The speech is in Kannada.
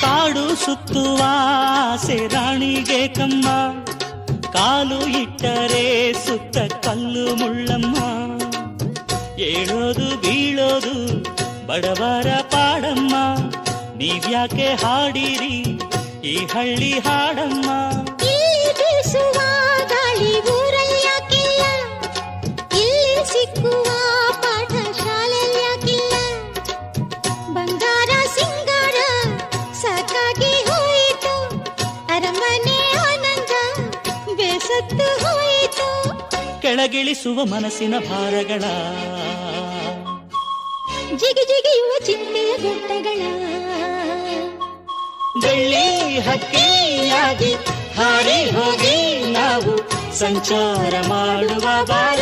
ಕಾಡು ಸುತ್ತುವ ಆಸೆ ರಾಣಿಗೆ ಕಮ್ಮ, ಕಾಲು ಇಟ್ಟರೆ ಸುತ್ತ ಕಲ್ಲು ಮುಳ್ಳಮ್ಮ. ಏಳೋದು ಬೀಳೋದು ಬಡವರ ಪಾಡಮ್ಮ, ನೀವ್ಯಾಕೆ ಹಾಡಿರಿ ಈ ಹಳ್ಳಿ ಹಾಡಮ್ಮ. ಇಲ್ಲಿ ಬೀಸುವ ಗಾಳಿ ಊರಲ್ಲಿ ಯಾಕಿಲ್ಲ, ಇಲ್ಲಿ ಸಿಕ್ಕುವ ಪಾಠ ಶಾಲೆಯಲ್ಲಿ ಯಾಕಿಲ್ಲ. ಬಂಗಾರ ಸಿಂಗಾರ ಸಾಕಾಗಿ ಹೋಯಿತು, ಅರಮನೆ ಆನಂದ ಬೇಸತ್ತು ಹೋಯಿತು. ಕೆಳಗಿಳಿಸುವ ಮನಸ್ಸಿನ ಭಾರಗಳ, ಜಿಗಿ ಜಿಗಿಯುವ ಚಿಂತೆಯ ಗುಡ್ಡಗಳ. ಬೆಳ್ಳಿ ಹಕ್ಕಿಯಾಗಿ ಹಾರಿ ಹೋಗಿ ನಾವು ಸಂಚಾರ ಮಾಡುವ ಬಾರ.